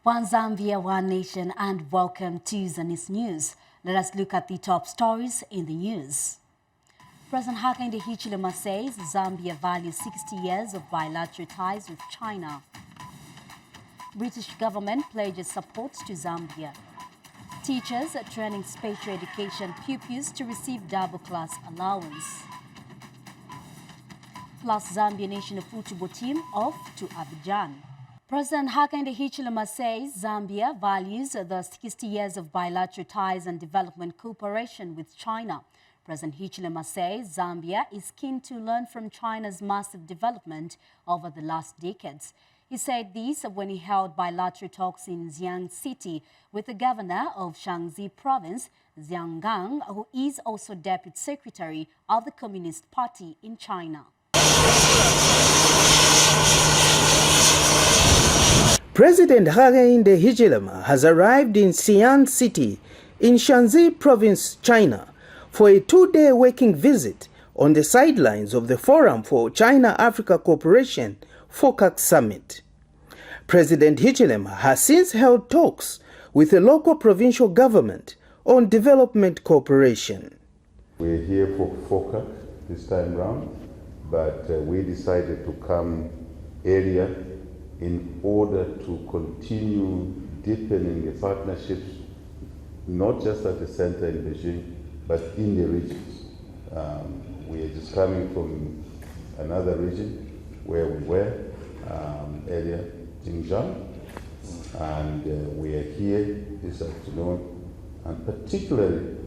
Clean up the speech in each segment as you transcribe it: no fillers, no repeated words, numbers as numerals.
One Zambia, one nation, and welcome to Zanis News. Let us look at the top stories in the news. President Hakainde Hichilema says Zambia values 60 years of bilateral ties with China. British government pledges support to Zambia. Teachers are training special education pupils to receive double-class allowance. Plus Zambia national football team off to Abidjan. President Hakainde Hichilema says Zambia values the 60 years of bilateral ties and development cooperation with China. President Hichilema says Zambia is keen to learn from China's massive development over the last decades. He said this when he held bilateral talks in Xi'an City with the governor of Shaanxi province, Zhang Gang, who is also deputy secretary of the Communist Party in China. President Hakainde Hichilema has arrived in Xi'an City in Shaanxi province, China, for a two-day working visit on the sidelines of the Forum for China-Africa Cooperation FOCAC Summit. President Hichilema has since held talks with the local provincial government on development cooperation. We're here for FOCAC this time round, but we decided to come earlier in order to continue deepening the partnerships, not just at the center in Beijing, but in the regions. We are just coming from another region where we were earlier, Xinjiang, and we are here this afternoon, and particularly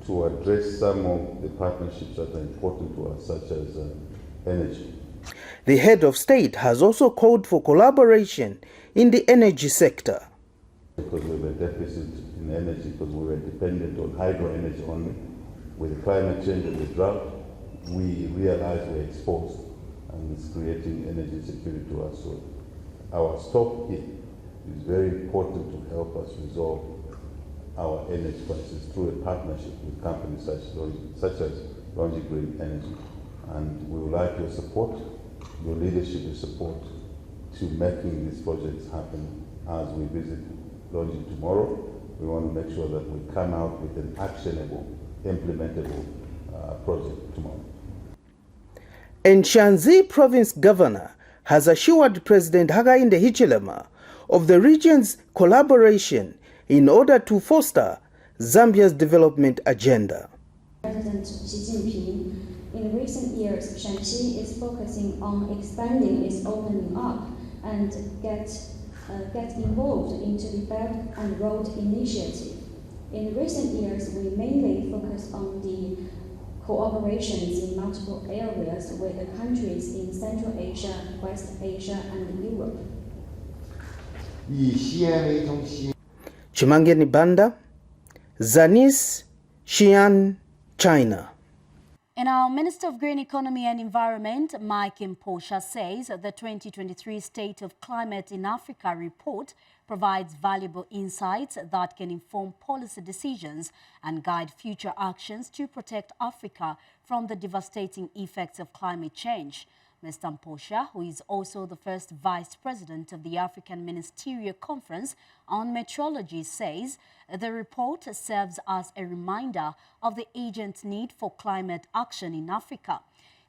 to address some of the partnerships that are important to us, such as energy. The head of state has also called for collaboration in the energy sector. Because we were deficit in energy, because we were dependent on hydro energy only. With the climate change and the drought, we realized we're exposed, and it's creating energy security to us. So our stop here is very important to help us resolve our energy crisis through a partnership with companies such as Longi Green Energy. And we would like your support, your leadership support to making these projects happen as we visit Longi tomorrow. We want to make sure that we come out with an actionable, implementable project tomorrow. And Shaanxi Province Governor has assured President Hakainde Hichilema of the region's collaboration in order to foster Zambia's development agenda. President Xi Jinping, in recent years, Shaanxi is focusing on expanding its opening up and get involved into the Belt and Road Initiative. In recent years, we mainly focus on the cooperations in multiple areas with the countries in Central Asia, West Asia, and Europe. Chimangeni Banda, Zanis, Xi'an, China. And our Minister of Green Economy and Environment, Mike Mposha, says the 2023 State of Climate in Africa report provides valuable insights that can inform policy decisions and guide future actions to protect Africa from the devastating effects of climate change. Mr. Mposha, who is also the first Vice President of the African Ministerial Conference on Meteorology, says the report serves as a reminder of the urgent need for climate action in Africa.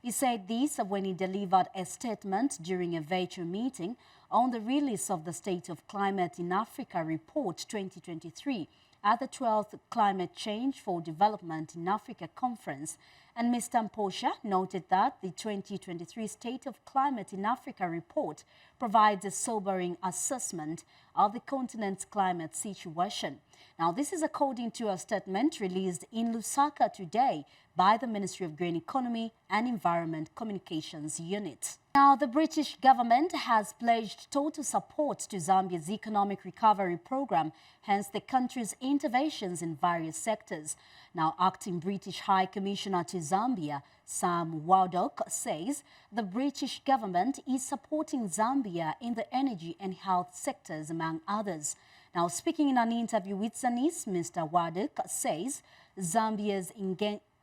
He said this when he delivered a statement during a virtual meeting on the release of the State of Climate in Africa Report 2023 at the 12th Climate Change for Development in Africa Conference. And Mr. Mposha noted that the 2023 State of Climate in Africa report provides a sobering assessment of the continent's climate situation. Now, this is according to a statement released in Lusaka today by the Ministry of Green Economy and Environment Communications Unit. Now, the British government has pledged total support to Zambia's economic recovery program, hence the country's interventions in various sectors. Now, acting British High Commissioner to Zambia, Sam Waddock, says the British government is supporting Zambia in the energy and health sectors, among others. Now, speaking in an interview with Zanis, Mr. Waddock says Zambia's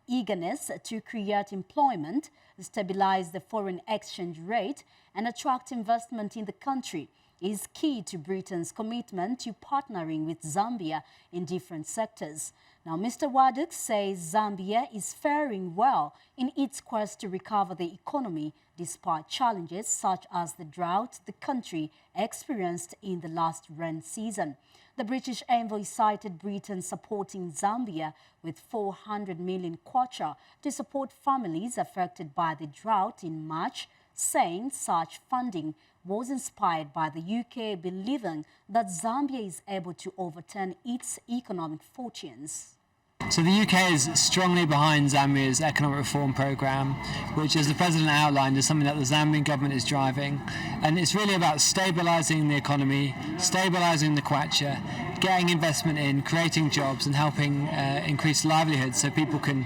eagerness to create employment, stabilize the foreign exchange rate, and attract investment in the country is key to Britain's commitment to partnering with Zambia in different sectors. Now, Mr. Waduk says Zambia is faring well in its quest to recover the economy despite challenges such as the drought the country experienced in the last rain season. The British envoy cited Britain supporting Zambia with 400 million kwacha to support families affected by the drought in March, saying such funding was inspired by the UK believing that Zambia is able to overturn its economic fortunes. So the UK is strongly behind Zambia's economic reform programme, which, as the President outlined, is something that the Zambian government is driving. And it's really about stabilising the economy, stabilising the kwacha, getting investment in, creating jobs and helping increase livelihoods so people can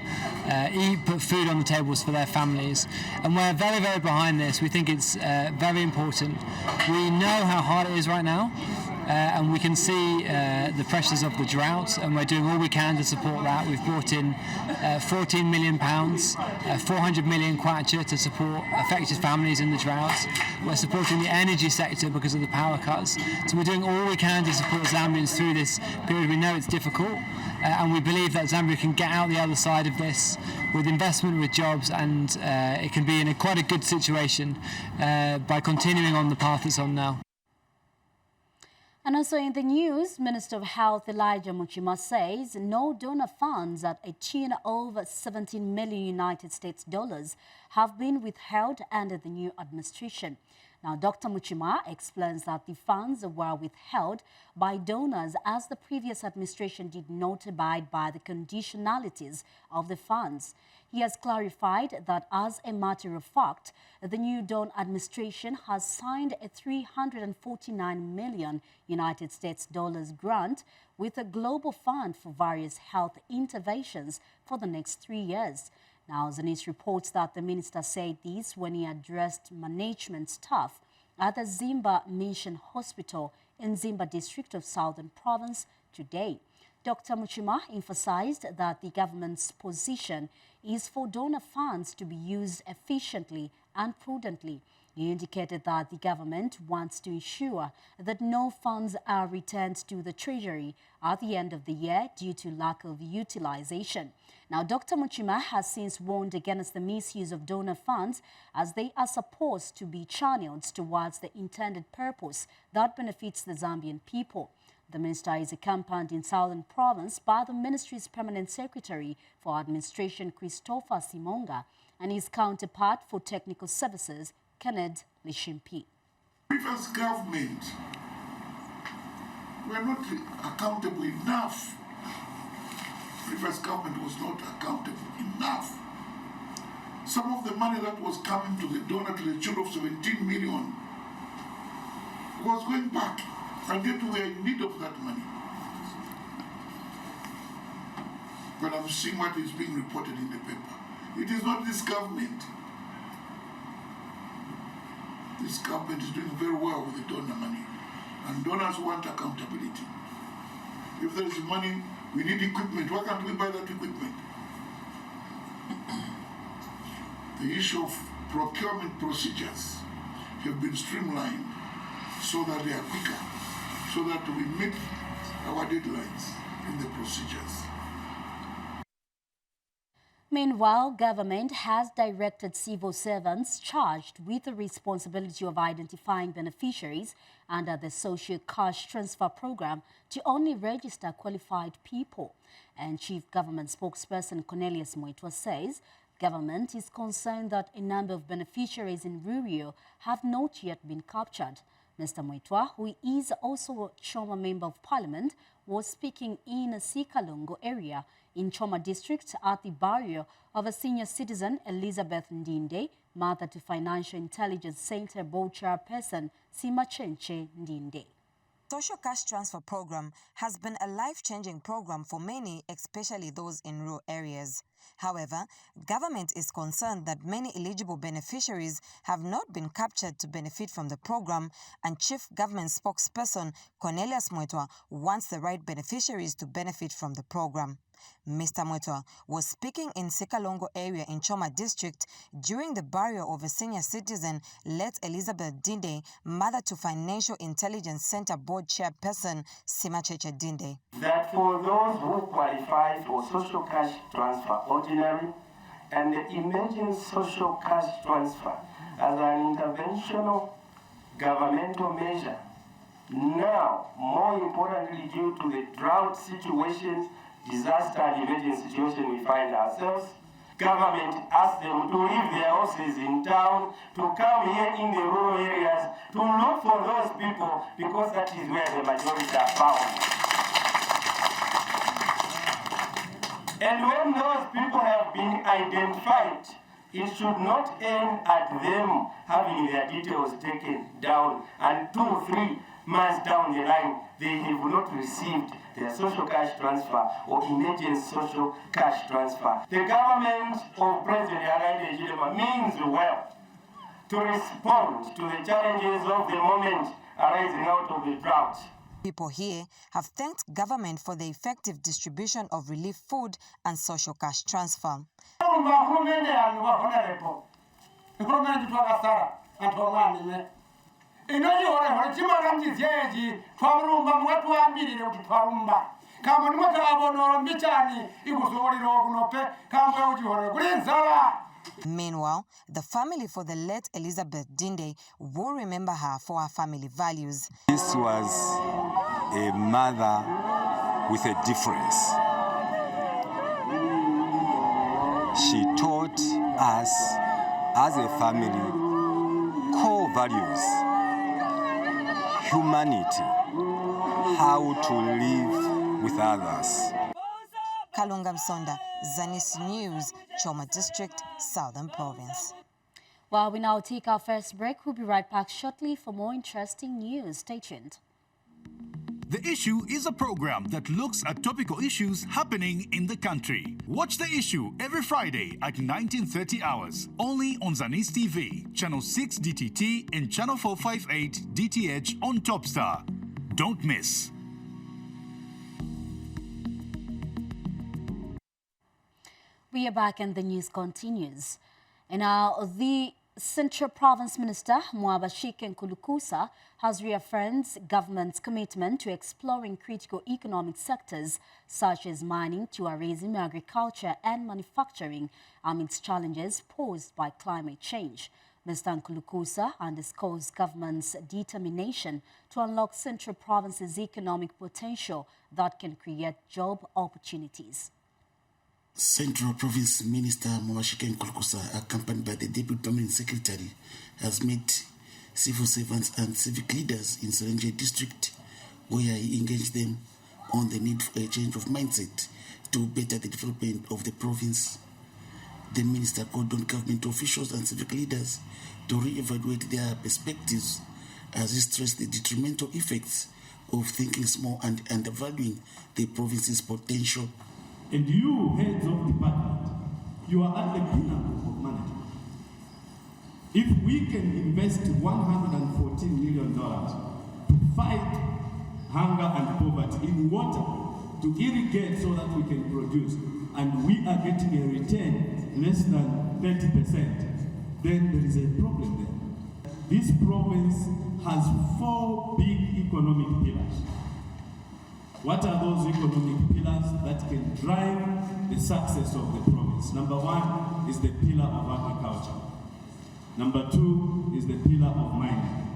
eat, put food on the tables for their families. And we're very, very behind this. We think it's very important. We know how hard it is right now. And we can see the pressures of the drought, and we're doing all we can to support that. We've brought in £14 million, 400 million kwacha to support affected families in the drought. We're supporting the energy sector because of the power cuts. So we're doing all we can to support Zambians through this period. We know it's difficult, and we believe that Zambia can get out the other side of this with investment, with jobs, and it can be in quite a good situation by continuing on the path it's on now. And also in the news, Minister of Health Elijah Muchima says no donor funds at a tune of 17 million United States dollars have been withheld under the new administration. Now, Dr. Muchima explains that the funds were withheld by donors as the previous administration did not abide by the conditionalities of the funds. He has clarified that as a matter of fact, the new Dawn administration has signed a 349 million United States dollars grant with a global fund for various health interventions for the next 3 years. Now, Zanis reports that the minister said this when he addressed management staff at the Zimba Mission Hospital in Zimba district of Southern Province today. Dr. Muchima emphasized that the government's position is for donor funds to be used efficiently and prudently. He indicated that the government wants to ensure that no funds are returned to the Treasury at the end of the year due to lack of utilization. Now, Dr. Muchima has since warned against the misuse of donor funds as they are supposed to be channeled towards the intended purpose that benefits the Zambian people. The minister is accompanied in Southern Province by the ministry's permanent secretary for administration, Christopher Simonga, and his counterpart for technical services, Kenneth Lishimpi. Previous government were not accountable enough. Previous government was not accountable enough. Some of the money that was coming to the donor to the tune of 17 million was going back, and yet we are in need of that money. But I'm seeing what is being reported in the paper. It is not this government. This government is doing very well with the donor money, and donors want accountability. If there is money, we need equipment. Why can't we buy that equipment? The issue of procurement procedures have been streamlined so that they are quicker, so that we meet our deadlines in the procedures. Meanwhile, government has directed civil servants charged with the responsibility of identifying beneficiaries under the Social Cash Transfer Program to only register qualified people. And Chief Government Spokesperson Cornelius Moitwa says government is concerned that a number of beneficiaries in Rurio have not yet been captured. Mr. Moitwa, who is also a Choma Member of Parliament, was speaking in a Sikalongo area in Choma district at the barrio of a senior citizen, Elizabeth Ndinde, mother to Financial Intelligence Center Board Chairperson Sima Chenche Ndinde. Social Cash Transfer Program has been a life-changing program for many, especially those in rural areas. However, government is concerned that many eligible beneficiaries have not been captured to benefit from the program, and Chief Government Spokesperson Cornelius Mwetwa wants the right beneficiaries to benefit from the program. Mr. Mwetwa was speaking in Sikalongo area in Choma district during the burial of a senior citizen, late Elizabeth Dinde, mother to Financial Intelligence Center Board Chairperson Simacheche Dinde. That for those who qualify for social cash transfer ordinary and the emergency social cash transfer as an interventional governmental measure, now more importantly due to the drought situation, disaster and emergency situation we find ourselves, government asked them to leave their houses in town, to come here in the rural areas, to look for those people, because that is where the majority are found. And when those people have been identified, it should not end at them having their details taken down, and 2-3 months down the line, they have not received their social cash transfer or emergency social cash transfer. The government of President Hakainde Hichilema means well to respond to the challenges of the moment arising out of the drought. People here have thanked government for the effective distribution of relief food and social cash transfer. Meanwhile, the family for the late Elizabeth Dinde will remember her for her family values. This was a mother with a difference. She taught us as a family core values, humanity, how to live with others. Kalunga Msonda, Zanis News, Choma District, Southern Province. While we now take our first break, we'll be right back shortly for more interesting news. Stay tuned. The Issue is a program that looks at topical issues happening in the country. Watch The Issue every Friday at 19:30 hours, only on Zanis TV, Channel 6 DTT and Channel 458 DTH on Topstar. Don't miss. We are back and the news continues. And now the Central Province Minister, Mwabashike Nkulukusa, has reaffirmed government's commitment to exploring critical economic sectors such as mining, tourism, agriculture and manufacturing amidst challenges posed by climate change. Mr. Nkulukusa underscores government's determination to unlock Central Province's economic potential that can create job opportunities. Central Province Minister Mwabashike Nkulukusa, accompanied by the Deputy Permanent Secretary, has met civil servants and civic leaders in Serenje District, where he engaged them on the need for a change of mindset to better the development of the province. The minister called on government officials and civic leaders to re-evaluate their perspectives as he stressed the detrimental effects of thinking small and undervaluing the province's potential. And you, heads of department, you are at the pinnacle of management. If we can invest $114 million to fight hunger and poverty in water, to irrigate so that we can produce, and we are getting a return less than 30%, then there is a problem there. This province has 4 big economic pillars. What are those economic pillars that can drive the success of the province? Number 1 is the pillar of agriculture. Number 2 is the pillar of mining.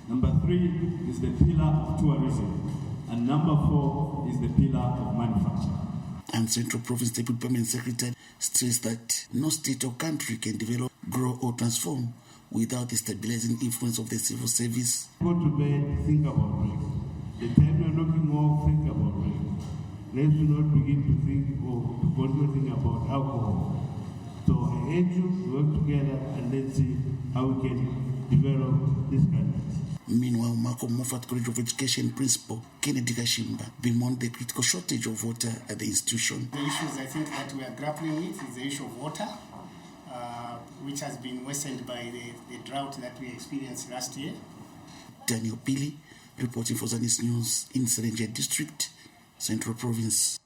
Number 3 is the pillar of tourism. And number 4 is the pillar of manufacturing. And Central Province Deputy Permanent Secretary stressed that no state or country can develop, grow or transform without the stabilizing influence of the civil service. Go to bed, think about rain. The time you're looking more, think about rain. Let's not begin to think or to think about alcohol. So I urge you to work together and let's see how we can develop this country. Meanwhile, Malcolm Moffat College of Education Principal Kennedy Kashimba bemoaned the critical shortage of water at the institution. The issues I think that we are grappling with is the issue of water, which has been worsened by the drought that we experienced last year. Daniel Pili, reporting for Zanis News in Serengeti District, Central Province.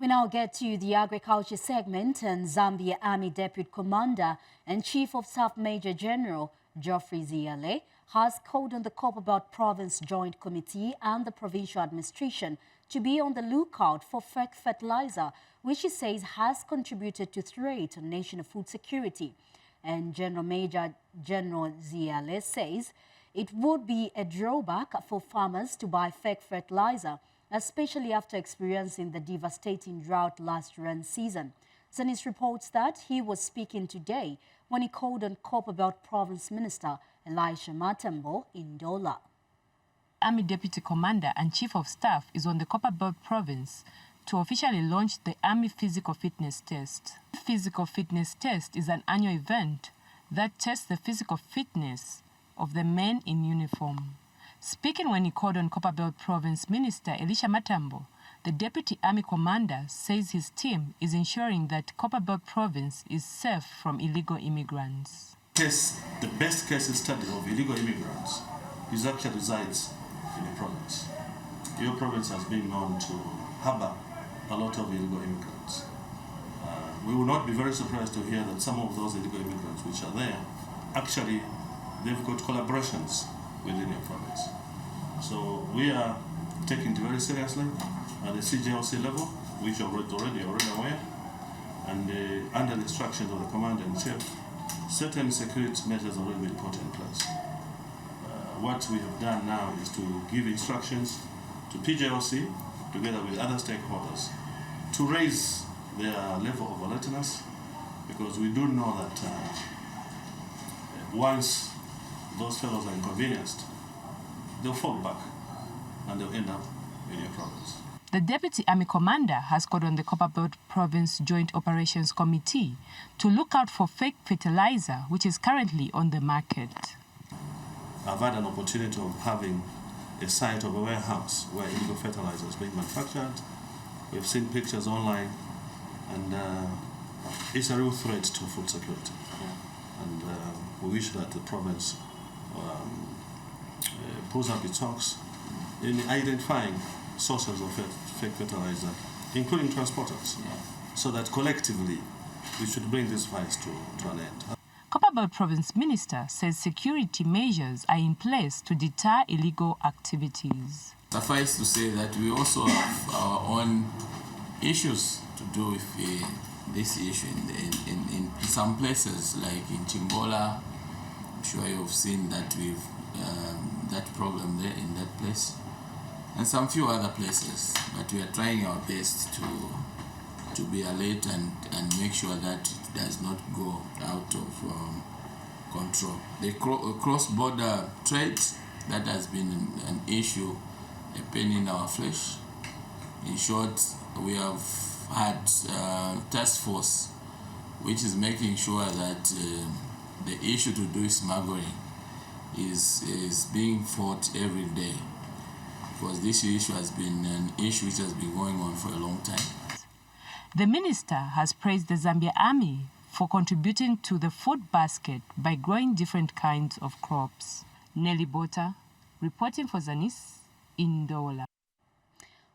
We now get to the agriculture segment, and Zambia Army Deputy Commander and Chief of Staff Major General Geoffrey Ziale has called on the Copperbelt Province Joint Committee and the provincial administration to be on the lookout for fake fertilizer, which he says has contributed to threat on national food security. And General Major General Ziale says it would be a drawback for farmers to buy fake fertilizer, especially after experiencing the devastating drought last rain season. Zanis reports that he was speaking today when he called on Copperbelt Province Minister Elisha Matembo in Dola. Army Deputy Commander and Chief of Staff is on the Copperbelt Province to officially launch the Army Physical Fitness Test. The Physical Fitness Test is an annual event that tests the physical fitness of the men in uniform. Speaking when he called on Copperbelt Province Minister Elisha Matembo, the Deputy Army Commander says his team is ensuring that Copperbelt Province is safe from illegal immigrants. The best case study of illegal immigrants is actually resides in the province. Your province has been known to harbor a lot of illegal immigrants. We will not be very surprised to hear that some of those illegal immigrants which are there, actually they've got collaborations within your province. So we are taking it very seriously at the CJLC level, which you are already aware, and under the instructions of the Commander-in-Chief, certain security measures have already been put in place. What we have done now is to give instructions to PJLC, together with other stakeholders, to raise their level of alertness, because we do know that once those fellows are inconvenienced, they'll fall back and they'll end up in your province. The Deputy Army Commander has called on the Copperbelt Province Joint Operations Committee to look out for fake fertilizer, which is currently on the market. I've had an opportunity of having a site of a warehouse where illegal fertilizer is being manufactured. We've seen pictures online, and it's a real threat to food security. And we wish that the province pulls up its socks in identifying sources of fake fertilizer, including transporters, so that collectively we should bring this vice to an end. Copperbelt Province Minister says security measures are in place to deter illegal activities. Suffice to say that we also have our own issues to do with this issue in some places, like in Chimbola. I'm sure you've seen that we've that problem there in that place, and some few other places. But we are trying our best to be alert and make sure that it does not go out of control. The cross-border trade, that has been an issue, a pain in our flesh. In short, we have had task force which is making sure that the issue to do smuggling is being fought every day, because this issue has been an issue which has been going on for a long time. The minister has praised the Zambia Army for contributing to the food basket by growing different kinds of crops. Nelly Bota, reporting for Zanis in Dola.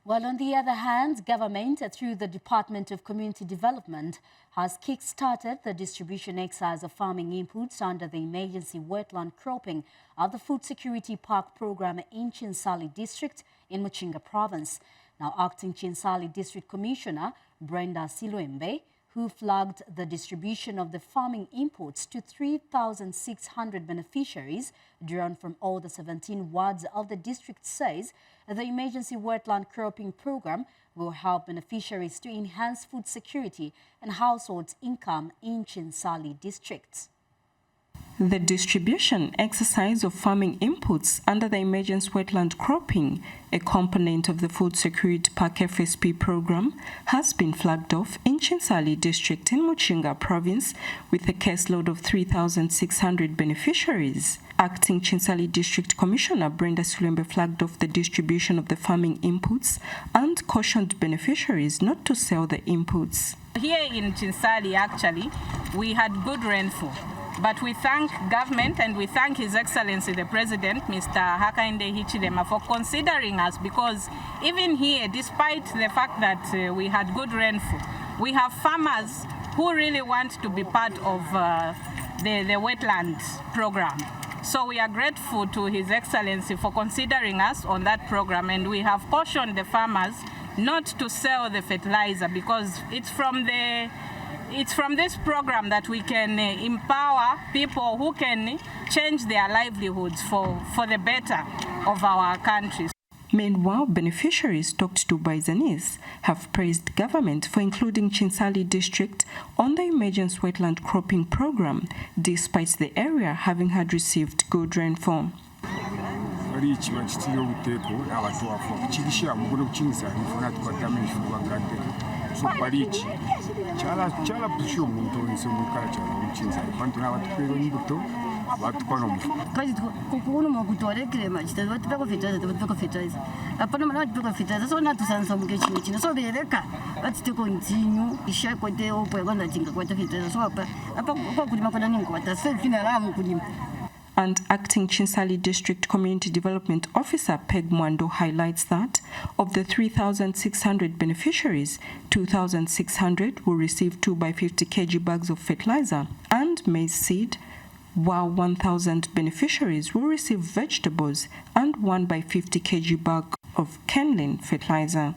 Well, on the other hand, government, through the Department of Community Development, has kick-started the distribution exercise of farming inputs under the emergency wetland cropping at the Food Security Park program in Chinsali District in Muchinga Province. Now, Acting Chinsali District Commissioner Brenda Silwembe, who flagged the distribution of the farming inputs to 3,600 beneficiaries drawn from all the 17 wards of the district, says the emergency wetland cropping program will help beneficiaries to enhance food security and households' income in Chinsali district. The distribution exercise of farming inputs under the emergency wetland cropping, a component of the Food Security Park FSP program, has been flagged off in Chinsali district in Muchinga province with a caseload of 3,600 beneficiaries. Acting Chinsali District Commissioner Brenda Sulembe flagged off the distribution of the farming inputs and cautioned beneficiaries not to sell the inputs. Here in Chinsali, actually, we had good rainfall. But we thank government and we thank His Excellency the President, Mr. Hakainde Hichilema, for considering us, because even here, despite the fact that we had good rainfall, we have farmers who really want to be part of the wetland program. So we are grateful to His Excellency for considering us on that program, and we have cautioned the farmers not to sell the fertilizer, because it's from this program that we can empower people who can change their livelihoods for the better of our country. Meanwhile, beneficiaries talked to by Zanis have praised government for including Chinsali district on the emergency wetland cropping program, despite the area having had received good rainfall. And Acting Chinsali District Community Development Officer Peg Mwando highlights that of the 3,600 beneficiaries, 2,600 will receive 2 by 50 kg bags of fertilizer and maize seed, while 1,000 beneficiaries will receive vegetables and 1 by 50 kg bag of Kenlin fertilizer.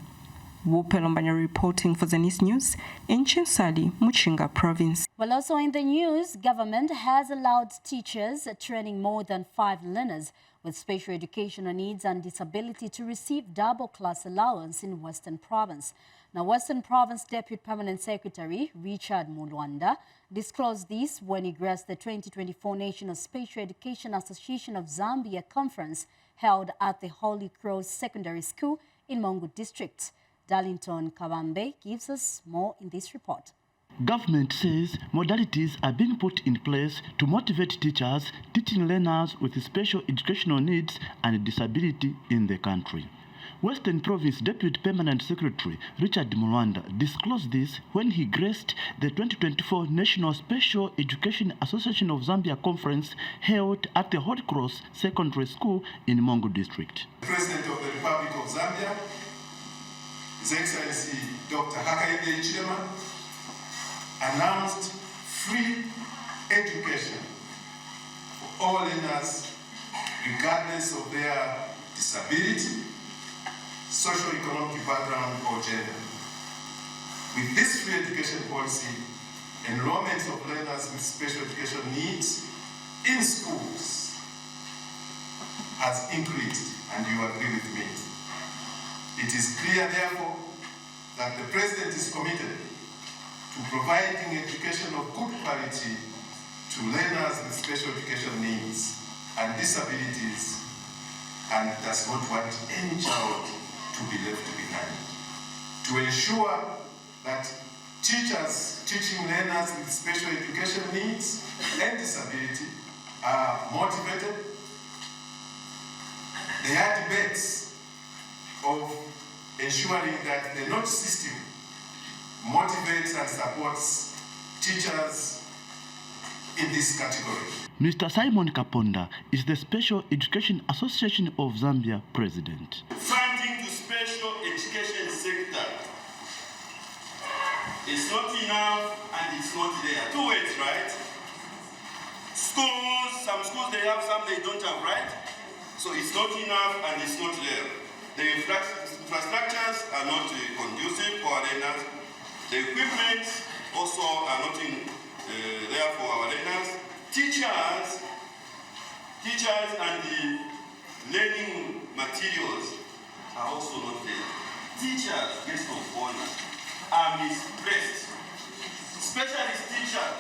Wupelombanya reporting for Zanis News in Chinsali, Muchinga Province. Well, also in the news, government has allowed teachers training more than 5 learners with special educational needs and disability to receive double class allowance in Western Province. Now, Western Province Deputy Permanent Secretary Richard Mulwanda disclosed this when he graced the 2024 National Special Education Association of Zambia conference held at the Holy Cross Secondary School in Mongu District. Darlington Kabambe gives us more in this report. Government says modalities are being put in place to motivate teachers teaching learners with special educational needs and disability in the country. Western Province Deputy Permanent Secretary Richard Mulwanda disclosed this when he graced the 2024 National Special Education Association of Zambia conference held at the Holy Cross Secondary School in Mongu District. The President of the Republic of Zambia, His Excellency Dr. Hakainde Hichilema, announced free education for all learners regardless of their disability, socio-economic background or gender. With this free education policy, enrollment of learners with special education needs in schools has increased, and you agree with me. It is clear, therefore, that the President is committed to providing education of good quality to learners with special education needs and disabilities, and does not want any child to be left behind. To ensure that teachers teaching learners with special education needs and disability are motivated, there are debates of ensuring that the knowledge system motivates and supports teachers in this category. Mr. Simon Kaponda is the Special Education Association of Zambia president. Funding to special education sector is not enough and it's not there. 2 ways, right? Schools, some schools they have, some they don't have, right? So it's not enough and it's not there. The infrastructures are not conducive for our learners. The equipment also are not there for our learners. Teachers and the learning materials are also not there. Teachers, guest of honor, are misplaced. Specialist teachers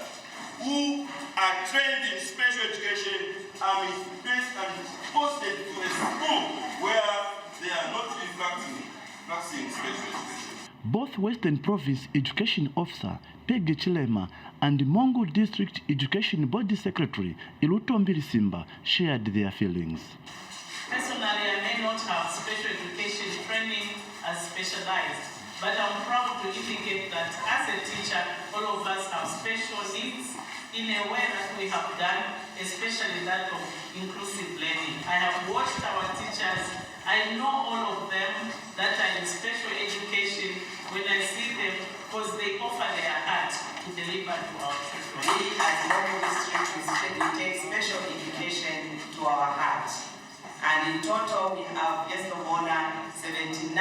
who are trained in special education are misplaced and posted to a school where they are not practicing special education. Both Western Province Education Officer Peggy Chilema and Mongo District Education Body Secretary Ilutombiri Simba shared their feelings. Personally, I may not have special education training as specialized, but I'm proud to indicate that as a teacher, all of us have special needs in a way that we have done, especially that of inclusive learning. I have watched our teachers. I know all of them that are in special education when I see them because they offer their heart to deliver to our children. We as Mumba district, we take special education to our heart. And in total, we have just more than 79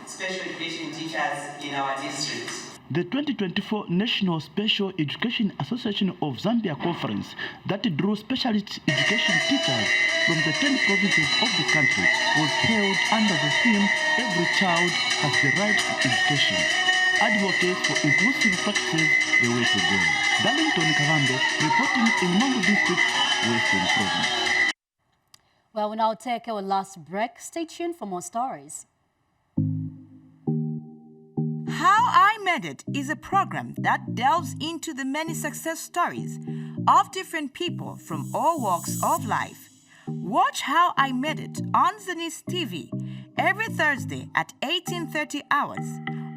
special education teachers in our district. The 2024 National Special Education Association of Zambia Conference that drew specialist education teachers from the 10 provinces of the country was held under the theme, Every Child Has the Right to Education. Advocates for inclusive practices the way to go. Darlington Kavambe reporting in Mumba District, Western Province. Well, we'll now take our last break. Stay tuned for more stories. How I Made It is a program that delves into the many success stories of different people from all walks of life. Watch How I Made It on Zanis TV every Thursday at 18:30 hours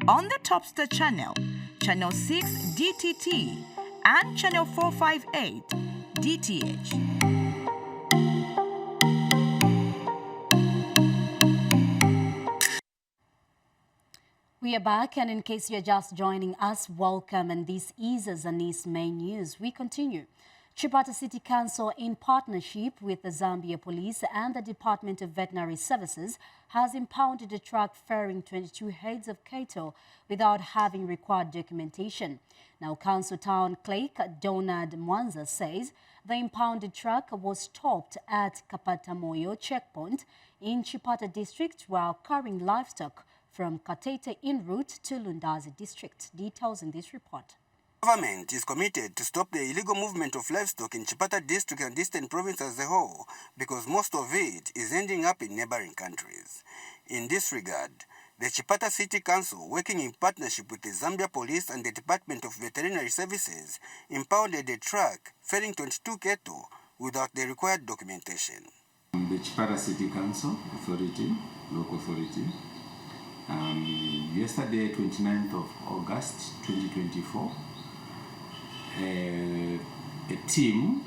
on the Topstar channel, channel 6 DTT and channel 458 DTH. We are back, and in case you're just joining us, welcome, and this is Zanis main news. We continue. Chipata City Council, in partnership with the Zambia Police and the Department of Veterinary Services, has impounded a truck ferrying 22 heads of cattle without having required documentation. Now, Council Town Clerk Donald Mwanza says the impounded truck was stopped at Kapatamoyo checkpoint in Chipata district while carrying livestock from Katete en route to Lundazi district. Details in this report. Government is committed to stop the illegal movement of livestock in Chipata district and Eastern province as a whole because most of it is ending up in neighboring countries. In this regard, the Chipata City Council, working in partnership with the Zambia Police and the Department of Veterinary Services, impounded a truck ferrying 22 cattle without the required documentation. The Chipata City Council authority, local authority, yesterday, 29th of August 2024, a team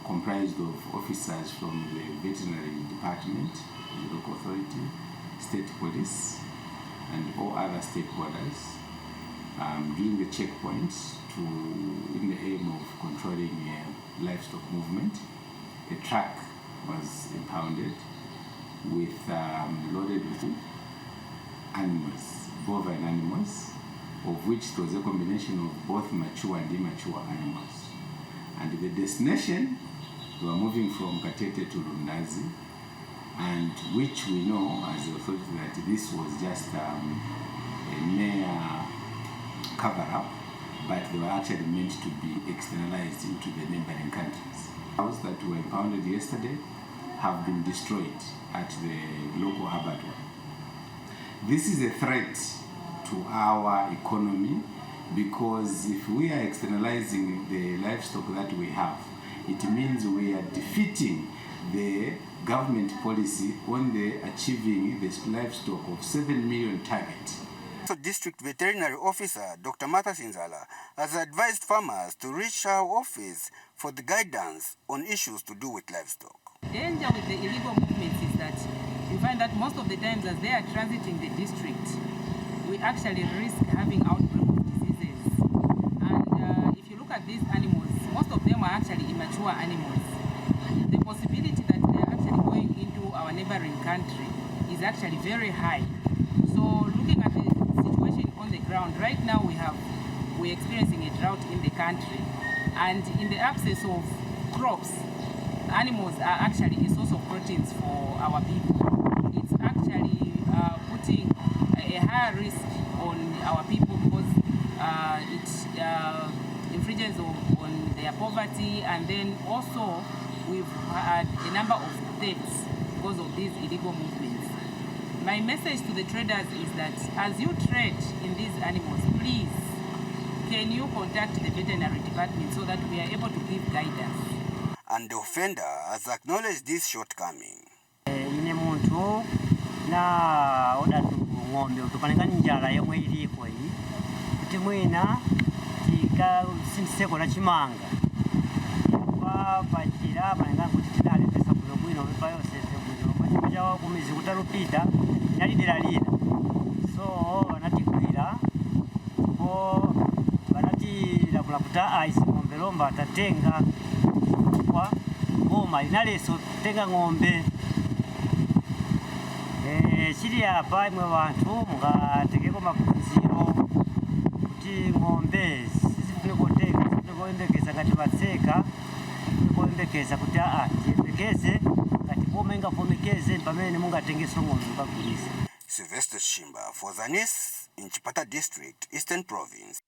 comprised of officers from the veterinary department, the local authority, state police, and all other stakeholders during the checkpoints in the aim of controlling livestock movement. A truck was impounded with loaded with animals, bovine animals, of which it was a combination of both mature and immature animals. And the destination, we were moving from Katete to Lundazi, and which we know as the authority that this was just a mere cover-up, but they were actually meant to be externalized into the neighboring countries. Cows that were impounded yesterday have been destroyed at the local abattoir. This is a threat to our economy because if we are externalizing the livestock that we have, it means we are defeating the government policy on the achieving this livestock of 7 million target. District Veterinary Officer Dr. Martha Sinzala has advised farmers to reach our office for the guidance on issues to do with livestock. Danger with the illegal movements is that you find that most of the times as they are transiting the district, we actually risk having outbreak of diseases. And if you look at these animals, most of them are actually immature animals. The possibility that they're actually going into our neighboring country is actually very high. So looking at the situation on the ground, right now we're experiencing a drought in the country. And in the absence of crops, animals are actually a source of proteins for our people. It's actually putting a higher risk on our people because it infringes on their poverty, and then also we've had a number of deaths because of these illegal movements. My message to the traders is that as you trade in these animals, please, can you contact the veterinary department so that we are able to give guidance? And the offender has acknowledged this shortcoming. Ine muntu na oda ng'ombe utupanengani njala yomwe iliko iyi kuti mwina tika sintiseko na chimanga kwa pachira panengani kuti tinalipesa kuno bwino pepa yosese bwino pachima chawo kumizi kutalupita inalidera lina so vanatikwira ko vanatilakulapota aisi ng'ombe lomba tatenga kwa boma linaleso tenga ng'ombe chiri apa imwe vantu mungatekeko maphunziro kuti ng'ombe sizifune kotenga zifune koyembekeza ngati vatseka zifune koyembekeza kuti tiyembekeze ngati boma ingavomekeze pamene mungatengeso ng'ombe ukagulisa. Sylvester Shimba for Zanis in Chipata District, Eastern Province.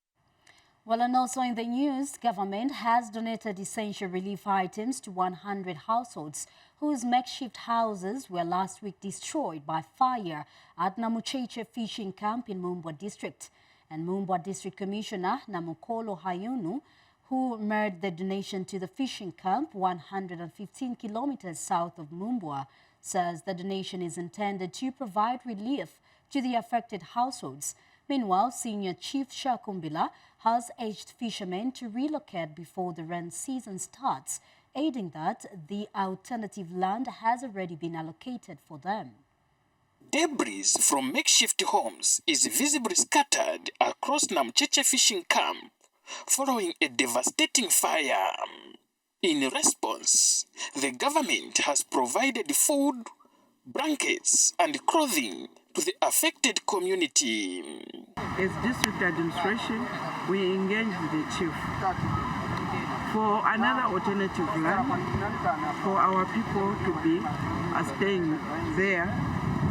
Well, and also in the news, government has donated essential relief items to 100 households whose makeshift houses were last week destroyed by fire at Namucheche fishing camp in Mumba district. And Mumba district commissioner Namukolo Hayunu, who made the donation to the fishing camp 115 kilometers south of Mumba, says the donation is intended to provide relief to the affected households. Meanwhile, Senior Chief Shakumbila has urged fishermen to relocate before the rain season starts, aiding that the alternative land has already been allocated for them. Debris from makeshift homes is visibly scattered across Namcheche fishing camp following a devastating fire. In response, the government has provided food, blankets and clothing to the affected community. As district administration, we engaged the chief for another alternative land for our people to be staying there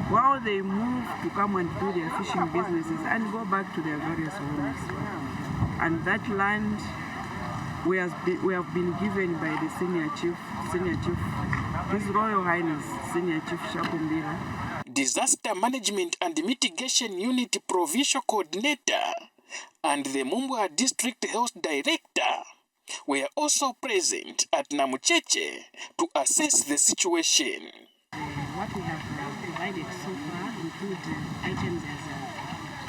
while they move to come and do their fishing businesses and go back to their various homes. And that land we have been given by the Senior Chief, His Royal Highness Senior Chief Shakumbila. Disaster Management and Mitigation Unit Provincial Coordinator and the Mumba District Health Director were also present at Namucheche to assess the situation. What we have provided so far include items as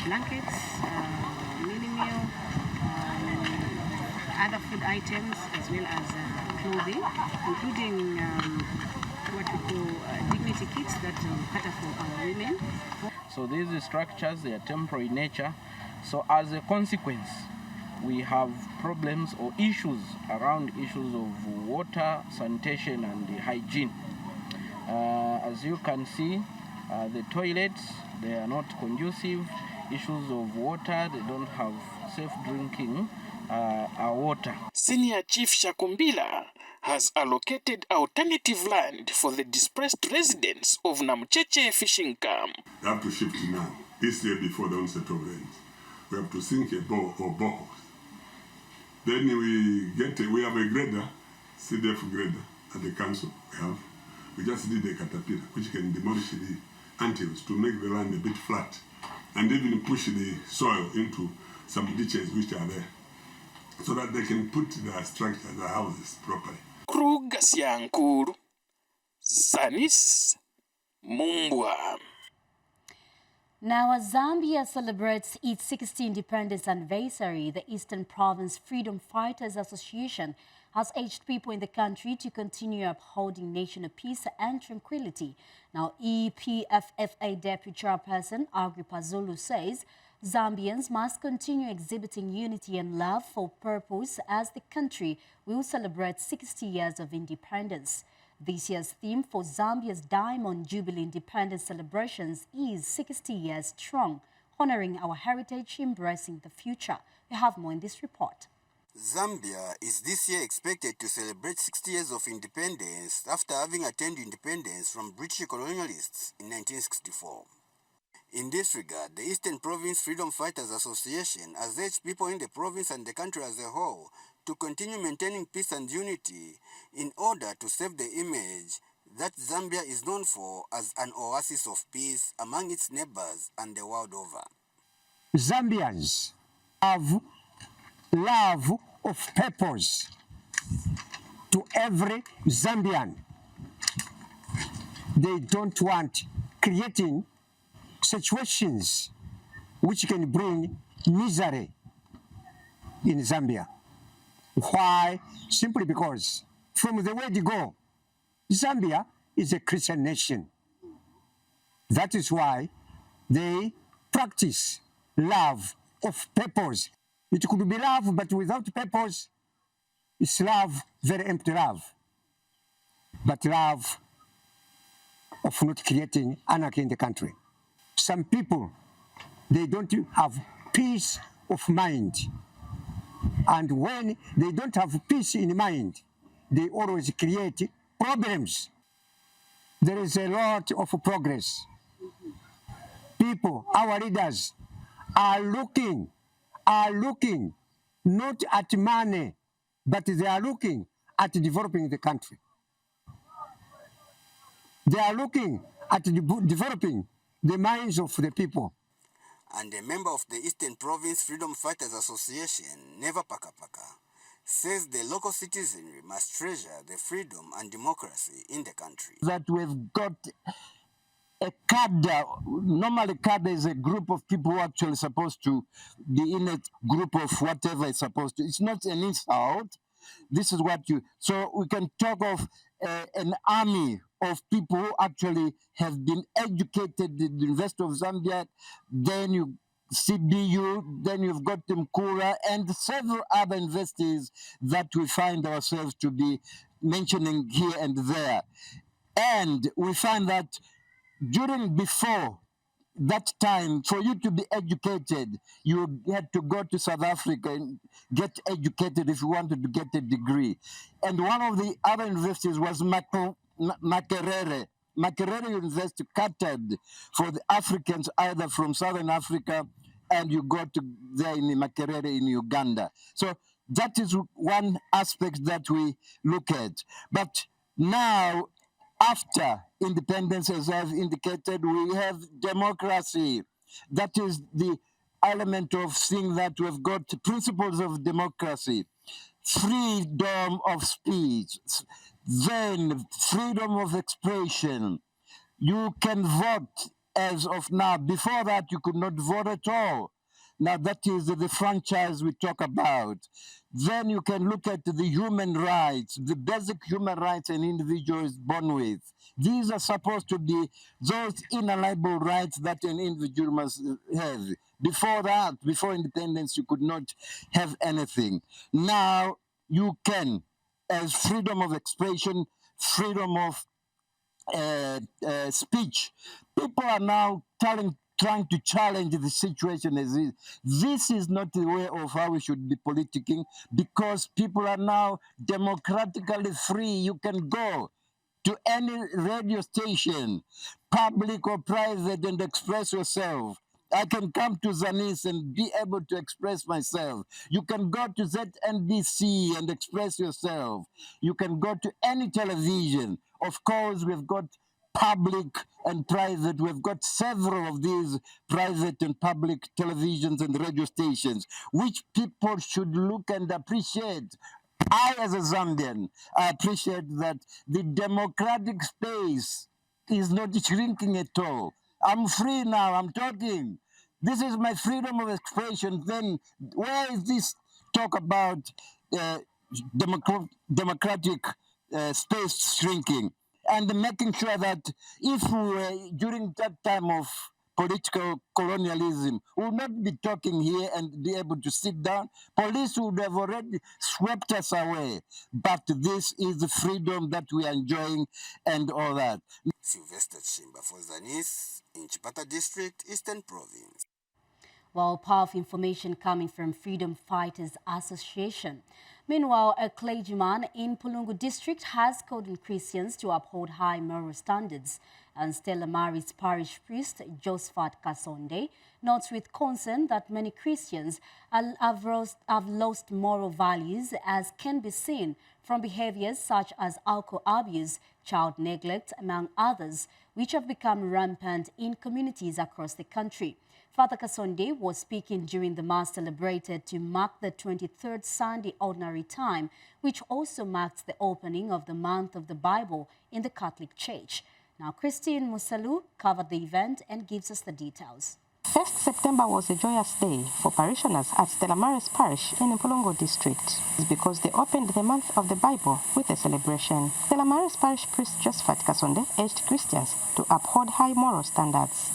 blankets, mini meal, other food items, as well as clothing, including what we call dignity kits that cater for our women. So these structures, they are temporary in nature. So as a consequence, we have problems or issues around issues of water, sanitation and hygiene. As you can see, the toilets, they are not conducive. Issues of water, they don't have safe drinking water. Senior Chief Shakumbila has allocated alternative land for the displaced residents of Namucheche fishing camp. We have to shift now, this year before the onset of rain. We have to sink a bore or boreholes. Then we have a grader, CDF grader at the council. We just need a caterpillar which can demolish the anthills to make the land a bit flat and even push the soil into some ditches which are there so that they can put their structure, their houses properly. Krugasiankuru, Zanis, Mumba. Now, as Zambia celebrates its 60th independence anniversary, the Eastern Province Freedom Fighters Association has urged people in the country to continue upholding national peace and tranquility. Now, EPFFA Deputy Chairperson Agrippa Zulu says Zambians must continue exhibiting unity and love for purpose as the country will celebrate 60 years of independence. This year's theme for Zambia's Diamond Jubilee Independence celebrations is 60 years strong, honoring our heritage, embracing the future. We have more in this report. Zambia is this year expected to celebrate 60 years of independence after having attained independence from British colonialists in 1964. In this regard, the Eastern Province Freedom Fighters Association has urged people in the province and the country as a whole to continue maintaining peace and unity in order to save the image that Zambia is known for as an oasis of peace among its neighbors and the world over. Zambians have love of purpose to every Zambian. They don't want creating situations which can bring misery in Zambia. Why? Simply because from the word go, Zambia is a Christian nation. That is why they practice love of purpose. It could be love, but without purpose, it's love, very empty love. But love of not creating anarchy in the country. Some people, they don't have peace of mind. And when they don't have peace in mind, they always create problems. There is a lot of progress. People, our leaders, are looking not at money, but they are looking at developing the country. They are looking at developing the minds of the people. And a member of the Eastern Province Freedom Fighters Association, Neva Pakapaka, says the local citizenry must treasure the freedom and democracy in the country. That we've got a cadre. Normally cadre is a group of people who are actually supposed to be in a group of whatever is supposed to. It's not an insult. This is what you, so we can talk of an army of people who actually have been educated in the University of Zambia, then you CBU, then you've got Mkura and several other universities that we find ourselves to be mentioning here and there. And we find that before that time, for you to be educated, you had to go to South Africa and get educated if you wanted to get a degree. And one of the other universities was Makerere. Makerere University catered for the Africans either from Southern Africa, and you go to there in Makerere in Uganda. So that is one aspect that we look at. But now, after independence, as I've indicated, we have democracy. That is the element of seeing that we've got principles of democracy, freedom of speech, then freedom of expression. You can vote as of now. Before that, you could not vote at all. Now that is the franchise we talk about. Then you can look at the human rights, the basic human rights an individual is born with. These are supposed to be those inalienable rights that an individual must have. Before that, before independence, you could not have anything. Now you can, as freedom of expression, freedom of speech. People are now trying to challenge the situation as is. This is not the way of how we should be politicking, because people are now democratically free. You can go to any radio station, public or private, and express yourself. I can come to Zanis and be able to express myself. You can go to ZNBC and express yourself. You can go to any television. Of course, we've got public and private. We've got several of these private and public televisions and radio stations, which people should look and appreciate. I, as a Zambian, I appreciate that the democratic space is not shrinking at all. I'm free now, I'm talking. This is my freedom of expression. Then where is this talk about democratic space shrinking? And making sure that if we were during that time of political colonialism, we would not be talking here and be able to sit down. Police would have already swept us away. But this is the freedom that we are enjoying and all that. Sylvester Chimba for Zanis in Chipata District, Eastern Province. Well, powerful information coming from Freedom Fighters Association. Meanwhile, a clergyman in Pulungu district has called on Christians to uphold high moral standards and Stella Maris parish priest Josephat Kasonde notes with concern that many Christians have lost moral values, as can be seen from behaviors such as alcohol abuse, child neglect, among others, which have become rampant in communities across the country. Father Kasonde was speaking during the Mass celebrated to mark the 23rd Sunday Ordinary Time, which also marks the opening of the month of the Bible in the Catholic Church. Now, Christine Musalu covered the event and gives us the details. 1st September was a joyous day for parishioners at Stella Maris Parish in Mpolongo district. It's because they opened the month of the Bible with a celebration. Stella Maris Parish priest Josephat Kasonde urged Christians to uphold high moral standards.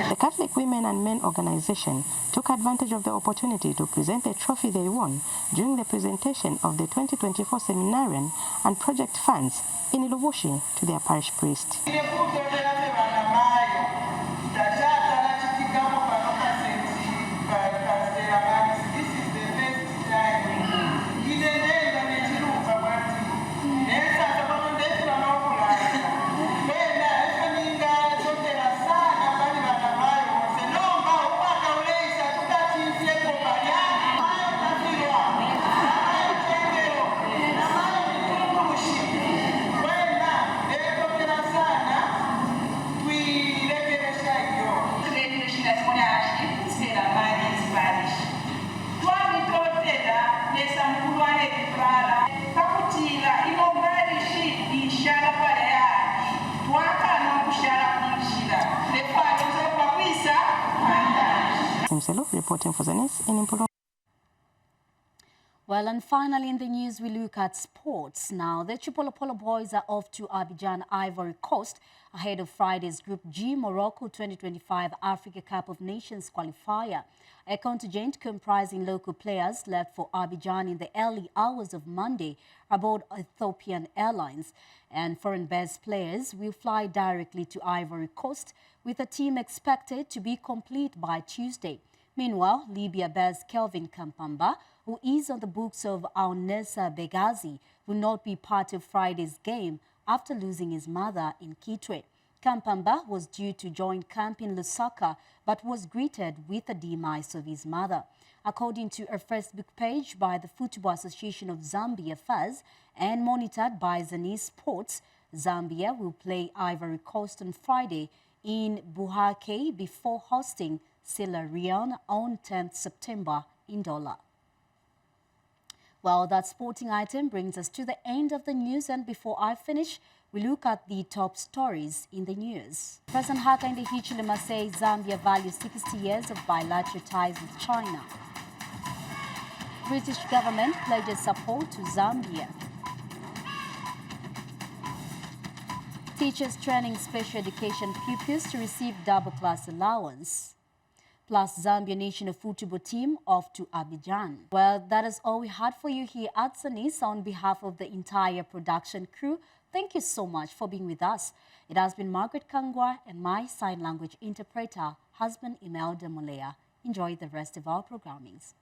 The Catholic Women and Men Organization took advantage of the opportunity to present the trophy they won during the presentation of the 2024 seminarian and project funds in Ilubushi to their parish priest. Reporting for Zanis in Mpolongo. Well, and finally in the news, we look at sports. Now, the Chipolopolo boys are off to Abidjan, Ivory Coast, ahead of Friday's Group G Morocco 2025 Africa Cup of Nations qualifier. A contingent comprising local players left for Abidjan in the early hours of Monday aboard Ethiopian Airlines. And foreign-based players will fly directly to Ivory Coast, with a team expected to be complete by Tuesday. Meanwhile, Libya-based Kelvin Kampamba, who is on the books of Al-Nessa Begazi, will not be part of Friday's game after losing his mother in Kitwe. Kampamba was due to join camp in Lusaka, but was greeted with the demise of his mother. According to a Facebook page by the Football Association of Zambia, FAZ, and monitored by Zanis Sports, Zambia will play Ivory Coast on Friday in Buhake before hosting Sierra Leone on 10th September in Dola. Well, that sporting item brings us to the end of the news, and before I finish, we look at the top stories in the news. President Hakainde Hichilema says Zambia values 60 years of bilateral ties with China. British government pledges support to Zambia. Teachers training special education pupils to receive double-class allowance. Plus, Zambia national football team off to Abidjan. Well, that is all we had for you here at Zanis. On behalf of the entire production crew, thank you so much for being with us. It has been Margaret Kangwa, and my sign language interpreter has been Imelda Molea. Enjoy the rest of our programmings.